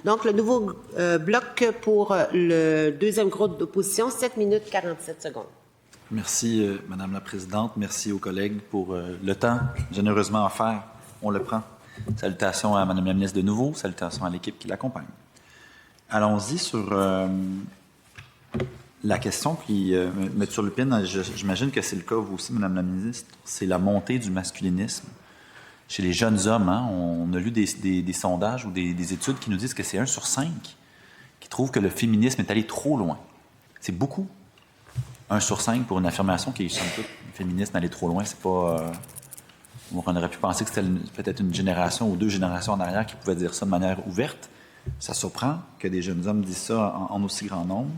Donc, le nouveau bloc pour le deuxième groupe d'opposition, 7 minutes 47 secondes. Merci, Madame la Présidente. Merci aux collègues pour le temps généreusement offert. On le prend. Salutations à Madame la ministre de nouveau. Salutations à l'équipe qui l'accompagne. Allons-y sur la question. Puis, M. Lupine, j'imagine que c'est le cas vous aussi, Madame la ministre. C'est la montée du masculinisme chez les jeunes hommes. Hein? On a lu des sondages ou des études qui nous disent que c'est 1 sur 5 qui trouvent que le féminisme est allé trop loin. C'est beaucoup. 1 sur 5 pour une affirmation qui est, somme toute, féministe d'aller trop loin. C'est pas... on aurait pu penser que c'était peut-être une génération ou 2 générations en arrière qui pouvaient dire ça de manière ouverte. Ça surprend que des jeunes hommes disent ça en aussi grand nombre.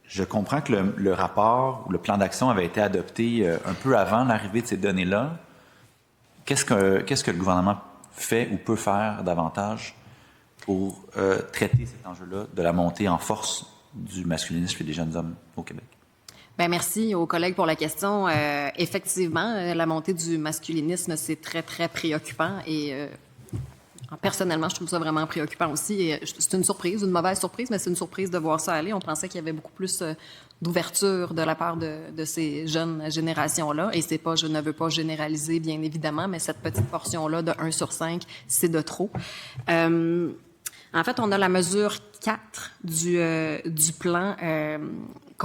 Je comprends que le rapport ou le plan d'action avait été adopté un peu avant l'arrivée de ces données-là. Qu'est-ce que le gouvernement fait ou peut faire davantage pour traiter cet enjeu-là de la montée en force du masculinisme chez les jeunes hommes au Québec? Bien, merci aux collègues pour la question. Effectivement, la montée du masculinisme, c'est très, très préoccupant et personnellement, je trouve ça vraiment préoccupant aussi. Et c'est une surprise, une mauvaise surprise, mais c'est une surprise de voir ça aller. On pensait qu'il y avait beaucoup plus d'ouverture de la part de ces jeunes générations-là. Et c'est pas, je ne veux pas généraliser, bien évidemment, mais cette petite portion-là de 1 sur 5, c'est de trop. En fait, on a la mesure 4 du plan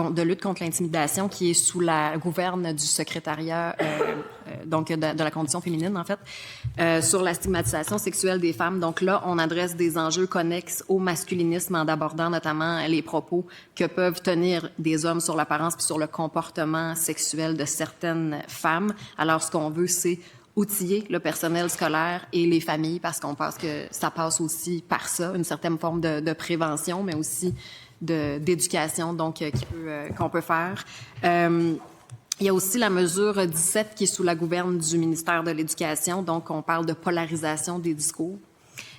de lutte contre l'intimidation qui est sous la gouverne du secrétariat donc de la condition féminine, en fait, sur la stigmatisation sexuelle des femmes. Donc là, on adresse des enjeux connexes au masculinisme en abordant notamment les propos que peuvent tenir des hommes sur l'apparence puis sur le comportement sexuel de certaines femmes. Alors, ce qu'on veut, c'est outiller le personnel scolaire et les familles parce qu'on pense que ça passe aussi par ça, une certaine forme de prévention, mais aussi d'éducation donc qu'on peut faire. Il y a aussi la mesure 17 qui est sous la gouverne du ministère de l'Éducation, donc on parle de polarisation des discours.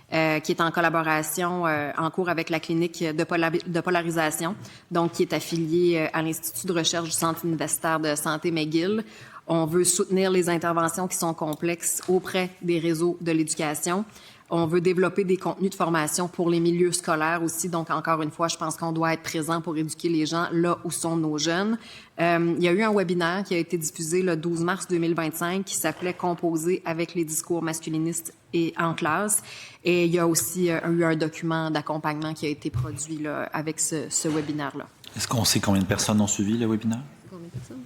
Qui est en collaboration en cours avec la clinique de polarisation, donc qui est affiliée à l'Institut de recherche du Centre universitaire de santé McGill. On veut soutenir les interventions qui sont complexes auprès des réseaux de l'éducation. On veut développer des contenus de formation pour les milieux scolaires aussi. Donc, encore une fois, je pense qu'on doit être présent pour éduquer les gens là où sont nos jeunes. Il y a eu un webinaire qui a été diffusé le 12 mars 2025 qui s'appelait « Composer avec les discours masculinistes et en classe ». Et il y a aussi eu un document d'accompagnement qui a été produit là, avec ce webinaire-là. Est-ce qu'on sait combien de personnes ont suivi le webinaire? Combien de personnes?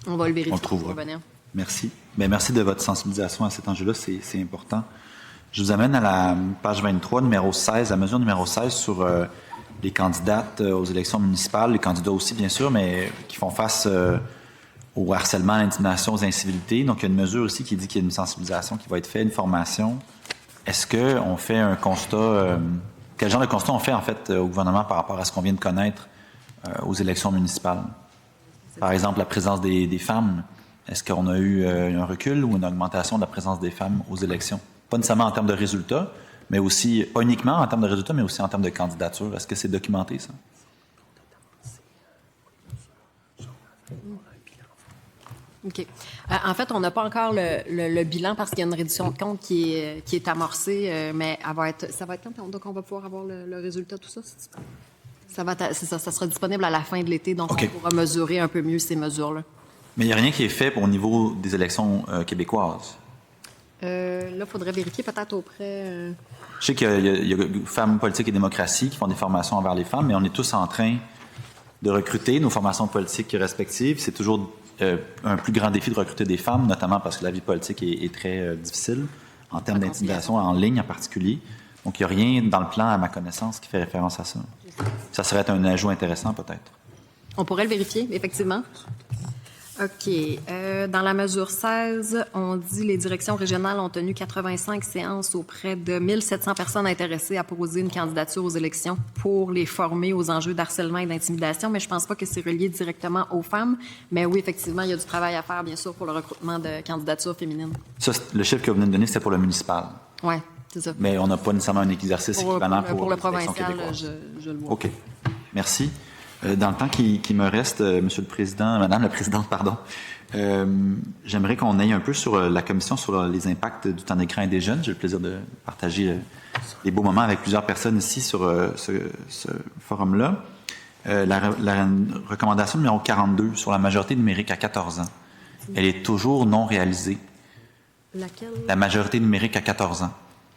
On va le vérifier. On le trouvera. Merci. Bien, merci de votre sensibilisation à cet enjeu-là, c'est important. Je vous amène à la page 23, numéro 16, la mesure numéro 16 sur les candidates aux élections municipales, les candidats aussi, bien sûr, mais qui font face au harcèlement, à l'intimidation, aux incivilités. Donc, il y a une mesure aussi qui dit qu'il y a une sensibilisation qui va être faite, une formation. Est-ce qu'on fait un constat... quel genre de constat on fait, en fait, au gouvernement par rapport à ce qu'on vient de connaître aux élections municipales? Par exemple, la présence des femmes. Est-ce qu'on a eu un recul ou une augmentation de la présence des femmes aux élections? Pas nécessairement en termes de résultats, mais aussi, pas uniquement en termes de résultats, mais aussi en termes de candidature. Est-ce que c'est documenté, ça? OK. En fait, on n'a pas encore le bilan parce qu'il y a une réduction de compte qui est amorcée, mais ça va être quand donc on va pouvoir avoir le résultat de tout ça? Ça sera disponible à la fin de l'été, donc okay. On pourra mesurer un peu mieux ces mesures-là. Mais il n'y a rien qui est fait au niveau des élections québécoises? Là, il faudrait vérifier peut-être auprès... Je sais qu'il y a Femmes, Politique et Démocratie qui font des formations envers les femmes, mais on est tous en train de recruter nos formations politiques respectives. C'est toujours un plus grand défi de recruter des femmes, notamment parce que la vie politique est très difficile, en termes d'intimidation, en ligne en particulier. Donc, il n'y a rien dans le plan, à ma connaissance, qui fait référence à ça. Ça serait un ajout intéressant, peut-être. On pourrait le vérifier, effectivement. OK. Dans la mesure 16, on dit les directions régionales ont tenu 85 séances auprès de 1700 personnes intéressées à poser une candidature aux élections pour les former aux enjeux d'harcèlement et d'intimidation, mais je ne pense pas que c'est relié directement aux femmes. Mais oui, effectivement, il y a du travail à faire, bien sûr, pour le recrutement de candidatures féminines. Ça, le chiffre que vous venez de donner, c'était pour le municipal. Oui, c'est ça. Mais on n'a pas nécessairement un exercice équivalent pour le provincial, je le vois. OK. Merci. Dans le temps qui me reste, Monsieur le Président, Madame la Présidente, pardon, J'aimerais qu'on aille un peu sur la commission sur les impacts du temps d'écran et des jeunes. J'ai le plaisir de partager des beaux moments avec plusieurs personnes ici sur ce forum-là. La recommandation numéro 42 sur la majorité numérique à 14 ans, elle est toujours non réalisée. Laquelle? La majorité numérique à 14 ans.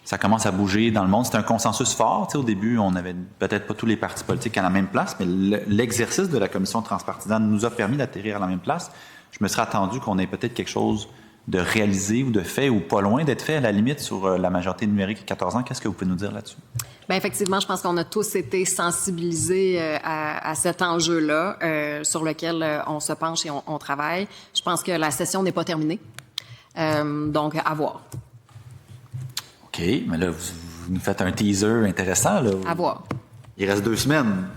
Ça commence à bouger dans le monde. C'est un consensus fort. Au début, on n'avait peut-être pas tous les partis politiques à la même place, mais l'exercice de la commission transpartisane nous a permis d'atterrir à la même place. Je me serais attendu qu'on ait peut-être quelque chose de réalisé ou de fait ou pas loin d'être fait à la limite sur la majorité numérique à 14 ans. Qu'est-ce que vous pouvez nous dire là-dessus? Bien, effectivement, je pense qu'on a tous été sensibilisés à cet enjeu-là sur lequel on se penche et on travaille. Je pense que la session n'est pas terminée. Donc, à voir. OK, mais là, vous nous faites un teaser intéressant. Là. À voir. Il reste 2 semaines.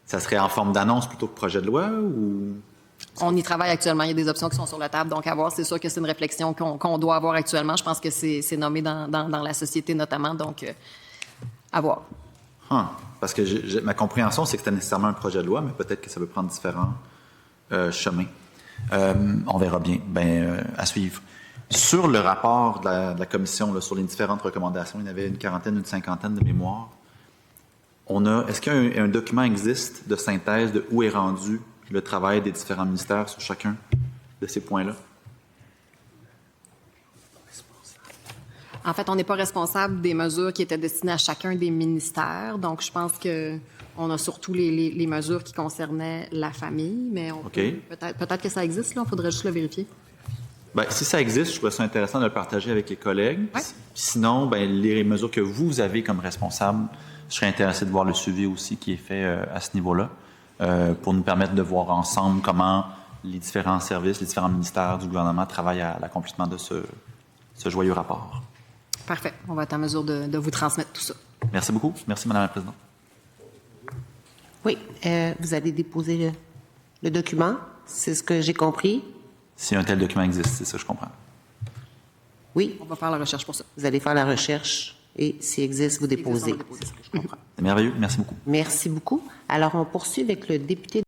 Ça serait en forme d'annonce plutôt que projet de loi ou... On y travaille actuellement. Il y a des options qui sont sur la table. Donc, à voir, c'est sûr que c'est une réflexion qu'on doit avoir actuellement. Je pense que c'est nommé dans la société notamment. Donc, à voir. Parce que ma compréhension, c'est que c'était nécessairement un projet de loi, mais peut-être que ça peut prendre différents chemins. On verra bien. À suivre. Sur le rapport de la commission, là, sur les différentes recommandations, il y en avait une quarantaine, une cinquantaine de mémoires. Est-ce qu'un document existe de synthèse de où est rendu le travail des différents ministères sur chacun de ces points-là? En fait, on n'est pas responsable des mesures qui étaient destinées à chacun des ministères. Donc, je pense qu'on a surtout les mesures qui concernaient la famille, mais peut-être que ça existe, là. Il faudrait juste le vérifier. Si ça existe, je trouve ça intéressant de le partager avec les collègues. Ouais. Sinon, les mesures que vous avez comme responsable, je serais intéressé de voir le suivi aussi qui est fait à ce niveau-là pour nous permettre de voir ensemble comment les différents services, les différents ministères du gouvernement travaillent à l'accomplissement de ce joyeux rapport. Parfait. On va être en mesure de vous transmettre tout ça. Merci beaucoup. Merci, Mme la Présidente. Oui, vous allez déposer le document, c'est ce que j'ai compris. Si un tel document existe, c'est ça, je comprends. Oui, On va faire la recherche pour ça. vous allez faire la recherche et s'il existe, vous déposez. On va déposer ça. Je comprends. C'est merveilleux. Merci beaucoup. Merci beaucoup. Alors, on poursuit avec le député